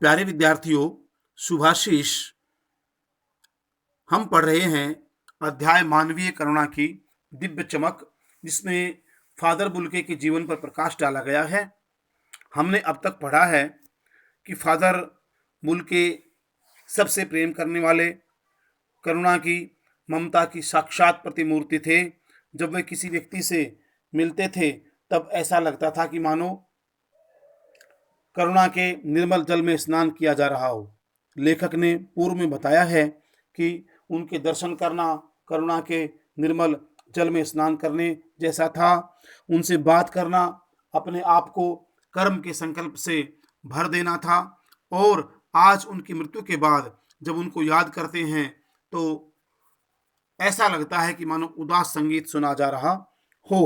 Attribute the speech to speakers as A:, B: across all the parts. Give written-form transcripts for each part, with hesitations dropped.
A: प्यारे विद्यार्थियों, शुभाशीष, हम पढ़ रहे हैं अध्याय मानवीय करुणा की दिव्य चमक, जिसमें फादर बुल्के के जीवन पर प्रकाश डाला गया है। हमने अब तक पढ़ा है कि फादर बुल्के सबसे प्रेम करने वाले, करुणा की, ममता की साक्षात प्रतिमूर्ति थे। जब वे किसी व्यक्ति से मिलते थे तब ऐसा लगता था कि मानो करुणा के निर्मल जल में स्नान किया जा रहा हो। लेखक ने पूर्व में बताया है कि उनके दर्शन करना करुणा के निर्मल जल में स्नान करने जैसा था। उनसे बात करना अपने आप को कर्म के संकल्प से भर देना था। और आज उनकी मृत्यु के बाद जब उनको याद करते हैं तो ऐसा लगता है कि मानो उदास संगीत सुना जा रहा हो।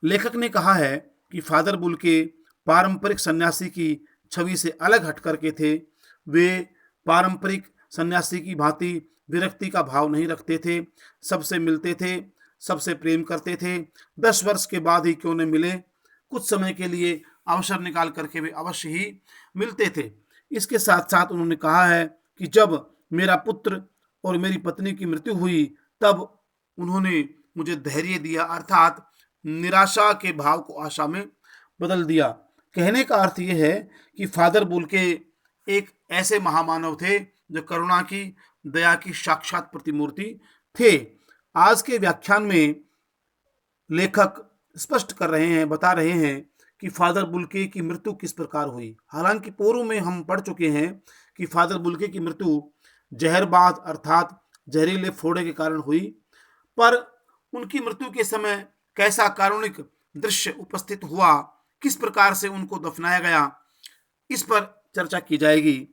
A: लेखक ने कहा है कि फादर बुल्के पारंपरिक सन्यासी की छवि से अलग हट करके थे। वे पारंपरिक सन्यासी की भांति विरक्ति का भाव नहीं रखते थे। सबसे मिलते थे, सबसे प्रेम करते थे। 10 वर्ष के बाद ही क्यों न मिले, कुछ समय के लिए अवसर निकाल करके वे अवश्य ही मिलते थे। इसके साथ साथ उन्होंने कहा है कि जब मेरा पुत्र और मेरी पत्नी की मृत्यु हुई तब उन्होंने मुझे धैर्य दिया, अर्थात निराशा के भाव को आशा में बदल दिया। कहने का अर्थ यह है कि फादर बुल्के एक ऐसे महामानव थे जो करुणा की, दया की साक्षात प्रतिमूर्ति थे। आज के व्याख्यान में लेखक स्पष्ट कर रहे हैं, बता रहे हैं कि फादर बुल्के की मृत्यु किस प्रकार हुई। हालांकि पूर्व में हम पढ़ चुके हैं कि फादर बुल्के की मृत्यु जहरबाद अर्थात जहरीले फोड़े के कारण हुई, पर उनकी मृत्यु के समय कैसा कारुणिक दृश्य उपस्थित हुआ, किस प्रकार से उनको दफनाया गया, इस पर चर्चा की जाएगी।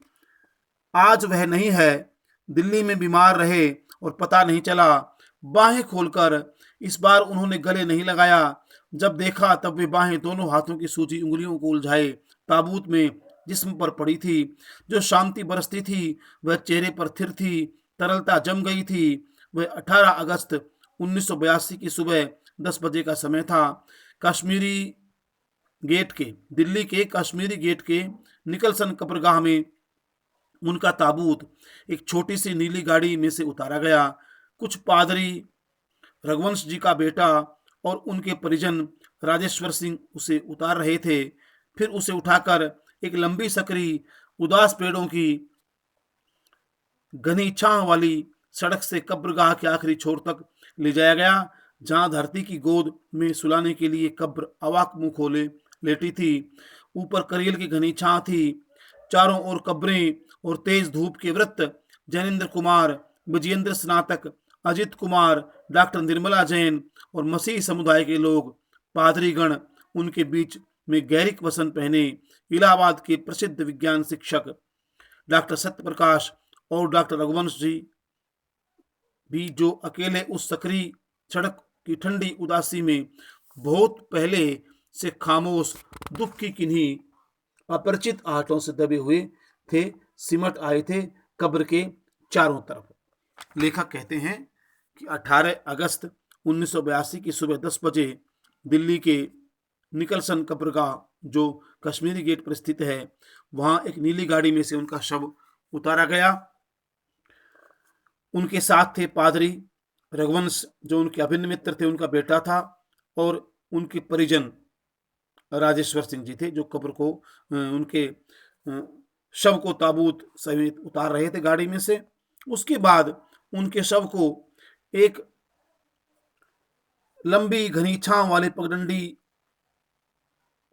A: आज वह नहीं है, दिल्ली में बीमार रहे और पता नहीं चला। बाहें खोलकर इस बार उन्होंने गले नहीं लगाया। जब देखा तब वे बाहें दोनों हाथों की सूजी उंगलियों को उलझाए ताबूत में जिस्म पर पड़ी थी। जो शांति बरसती थी वह चेहरे पर थिर थी, तरलता जम गई थी। वह 18 अगस्त 1982 की सुबह 10 बजे का समय था। कश्मीरी गेट के दिल्ली के कश्मीरी गेट के निकलसन कब्रगाह में उनका ताबूत एक छोटी सी नीली गाड़ी में से उतारा गया। कुछ पादरी, रघुवंश जी का बेटा और उनके परिजन राजेश्वर सिंह उसे उतार रहे थे। फिर उसे उठाकर एक लंबी सकरी उदास पेड़ों की घनी छांव वाली सड़क से कब्रगाह के आखिरी छोर तक ले जाया गया, जहां धरती की गोद में सुलाने के लिए कब्र अवाक मुंह खोले लेटी थी। ऊपर करील की घनी छां थी, चारों ओर कब्रें और तेज धूप के वृत्त। जैनेन्द्र कुमार, विजयेंद्र स्नातक, अजित कुमार, डॉक्टर निर्मला जैन और मसीह समुदाय के लोग, पादरीगण, उनके बीच में गैरिक वसन पहने इलाहाबाद के प्रसिद्ध विज्ञान शिक्षक डॉक्टर सत्यप्रकाश और डॉक्टर रघुवंश जी भी, जो अकेले उस सकरी सड़क की ठंडी उदासी में बहुत पहले से खामोश दुख की किन्हीं अपरिचित आहटों से दबे हुए थे, सिमट आए थे कब्र के चारों तरफ। लेखक कहते हैं कि 18 अगस्त 1982 की सुबह 10 बजे दिल्ली के निकलसन कब्रगाह, जो कश्मीरी गेट पर स्थित है, वहां एक नीली गाड़ी में से उनका शव उतारा गया। उनके साथ थे पादरी रघुवंश, जो उनके अभिन्न मित्र थे, उनका बेटा था, और उनके परिजन राजेश्वर सिंह जी थे, जो कब्र को उनके शव को ताबूत सहित उतार रहे थे गाड़ी में से। उसके बाद उनके शव को एक लंबी घनी छांव वाले पगडंडी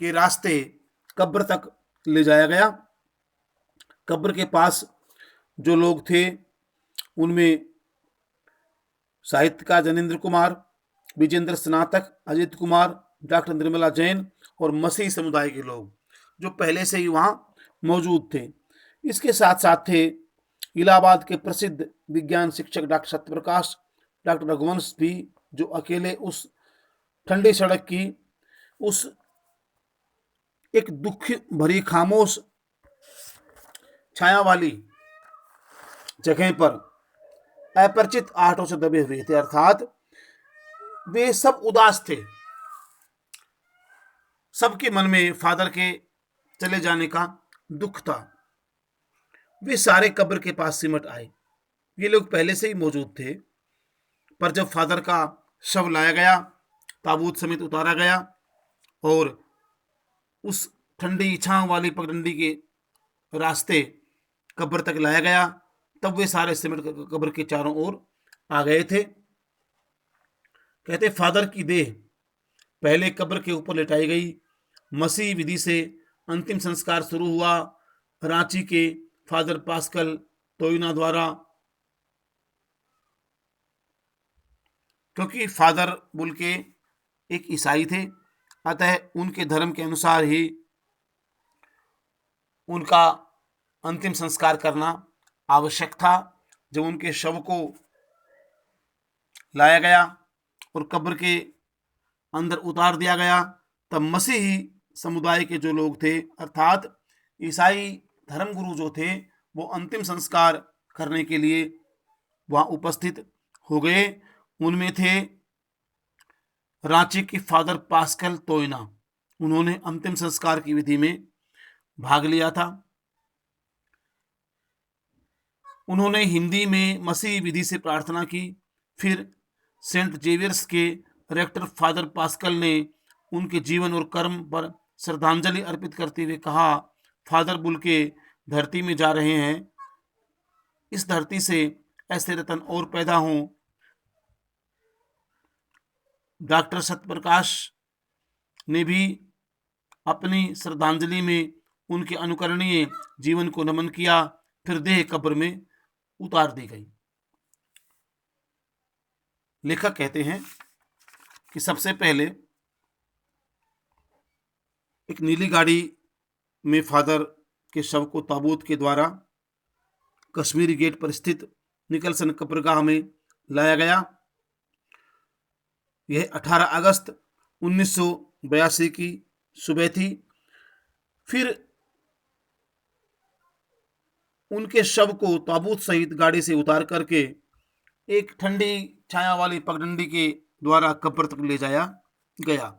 A: के रास्ते कब्र तक ले जाया गया। कब्र के पास जो लोग थे उनमें साहित्यकार जैनेन्द्र कुमार, विजेंद्र स्नातक, अजित कुमार, डॉक्टर निर्मला जैन और मसीह समुदाय के लोग, जो पहले से ही वहां मौजूद थे। इसके साथ साथ थे इलाहाबाद के प्रसिद्ध विज्ञान शिक्षक डॉक्टर सत्यप्रकाश, डॉक्टर रघुवंश भी, जो अकेले उस ठंडी सड़क की उस एक दुख भरी खामोश छाया वाली जगह पर अपरिचित आहटों से दबे हुए थे, अर्थात वे सब उदास थे। सबके मन में फादर के चले जाने का दुख था। वे सारे कब्र के पास सिमट आए। ये लोग पहले से ही मौजूद थे, पर जब फादर का शव लाया गया, ताबूत समेत उतारा गया और उस ठंडी छांव वाली पगडंडी के रास्ते कब्र तक लाया गया, तब वे सारे सिमट कर कब्र के चारों ओर आ गए थे। कहते फादर की देह पहले कब्र के ऊपर लिटाई गई। मसीह विधि से अंतिम संस्कार शुरू हुआ। रांची के फादर पास्कल तोइना द्वारा, क्योंकि फादर बुल के एक ईसाई थे, अतः उनके धर्म के अनुसार ही उनका अंतिम संस्कार करना आवश्यक था। जब उनके शव को लाया गया और कब्र के अंदर उतार दिया गया, तब मसीही समुदाय के जो लोग थे, अर्थात ईसाई धर्मगुरु जो थे, वो अंतिम संस्कार करने के लिए वहाँ उपस्थित हो गए। उनमें थे रांची के फादर पास्कल तोइना। उन्होंने अंतिम संस्कार की विधि में भाग लिया था। उन्होंने हिंदी में मसीही विधि से प्रार्थना की। फिर सेंट जेवियर्स के रेक्टर फादर पास्कल ने उनके जीवन और कर्म पर श्रद्धांजलि अर्पित करते हुए कहा, फादर बुल के धरती में जा रहे हैं। इस धरती से ऐसे रतन और पैदा हों। डॉक्टर सत्यप्रकाश ने भी अपनी श्रद्धांजलि में उनके अनुकरणीय जीवन को नमन किया। फिर देह कब्र में उतार दी गई। लेखक कहते हैं कि सबसे पहले एक नीली गाड़ी में फादर के शव को ताबूत के द्वारा कश्मीरी गेट पर स्थित निकलसन कब्रगाह में लाया गया। यह 18 अगस्त 1982 की सुबह थी। फिर उनके शव को ताबूत सहित गाड़ी से उतार करके एक ठंडी छाया वाली पगडंडी के द्वारा कब्र तक ले जाया गया।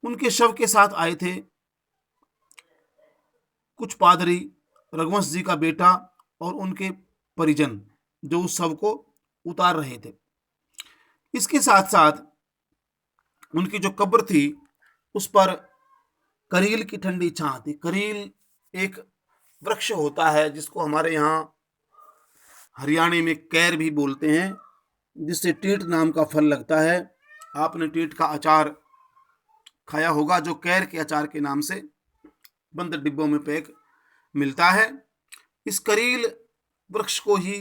A: उनके शव के साथ आए थे कुछ पादरी, रघुवंश जी का बेटा और उनके परिजन, जो उस शव को उतार रहे थे। इसके साथ साथ उनकी जो कब्र थी, उस पर करील की ठंडी छां थी। करील एक वृक्ष होता है जिसको हमारे यहाँ हरियाणा में कैर भी बोलते हैं, जिससे टीट नाम का फल लगता है। आपने टीट का अचार खाया होगा, जो कैर के अचार के नाम से बंद डिब्बों में पैक मिलता है। इस करील वृक्ष को ही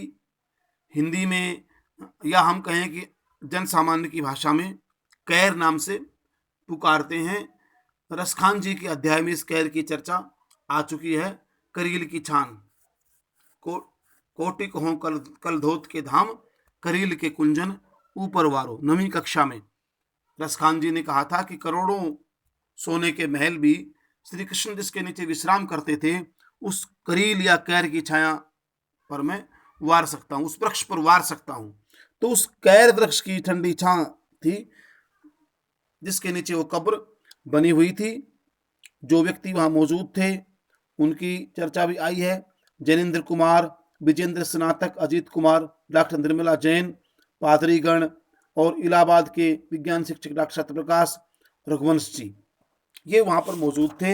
A: हिंदी में, या हम कहें कि जन सामान्य की भाषा में, कैर नाम से पुकारते हैं। रसखान जी के अध्याय में इस कैर की चर्चा आ चुकी है। करील की छान कोटि कहो कल धोत के धाम, करील के कुंजन ऊपर वारो। 9वीं कक्षा में रसखान जी ने कहा था कि करोड़ों सोने के महल भी श्री कृष्ण जिसके नीचे विश्राम करते थे, उस करील या कैर की छाया पर मैं वार सकता हूँ, उस वृक्ष पर वार सकता हूँ। तो उस कैर वृक्ष की ठंडी छां थी जिसके नीचे वो कब्र बनी हुई थी। जो व्यक्ति वहां मौजूद थे उनकी चर्चा भी आई है। जैनेन्द्र कुमार, विजेंद्र स्नातक, अजीत कुमार, डॉक्टर निर्मला जैन, पादरीगण और इलाहाबाद के विज्ञान शिक्षक डॉक्टर सत्यप्रकाश, रघुवंश जी, ये वहां पर मौजूद थे।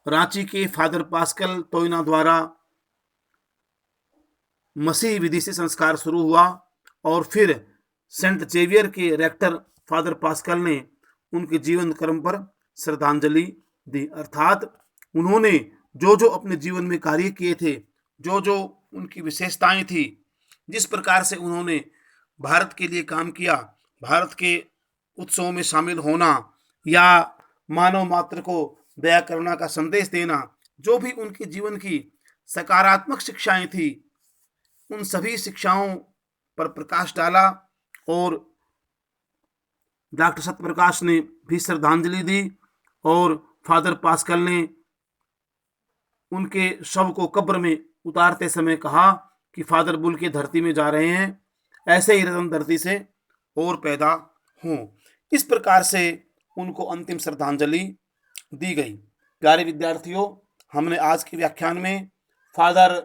A: रांची के फादर पास्कल तोइना द्वारा मसीह विधि से संस्कार शुरू हुआ और फिर सेंट जेवियर के रेक्टर फादर पास्कल ने उनके जीवन कर्म पर श्रद्धांजलि दी। अर्थात उन्होंने जो जो अपने जीवन में कार्य किए थे, जो जो उनकी विशेषताएं थी, जिस प्रकार से उन्होंने भारत के लिए काम किया, भारत के उत्सवों में शामिल होना या मानव मात्र को दया करुणा का संदेश देना, जो भी उनके जीवन की सकारात्मक शिक्षाएं थी, उन सभी शिक्षाओं पर प्रकाश डाला और डॉक्टर सत्यप्रकाश ने भी श्रद्धांजलि दी और फादर पास्कल ने उनके शव को कब्र में उतारते समय कहा कि फादर बुल के धरती में जा रहे हैं, ऐसे ही रतन धरती से और पैदा हों। इस प्रकार से उनको अंतिम श्रद्धांजलि दी गई। प्यारे विद्यार्थियों, हमने आज के व्याख्यान में फादर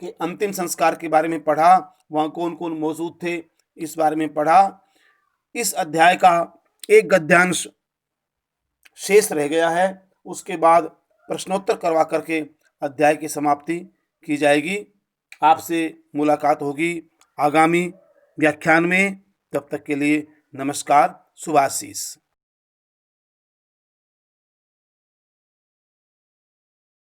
A: के अंतिम संस्कार के बारे में पढ़ा, वहाँ कौन कौन मौजूद थे इस बारे में पढ़ा। इस अध्याय का एक गद्यांश शेष रह गया है, उसके बाद प्रश्नोत्तर करवा करके अध्याय की समाप्ति की जाएगी। आपसे मुलाकात होगी आगामी व्याख्यान में। तब तक के लिए नमस्कार, शुभाशीष।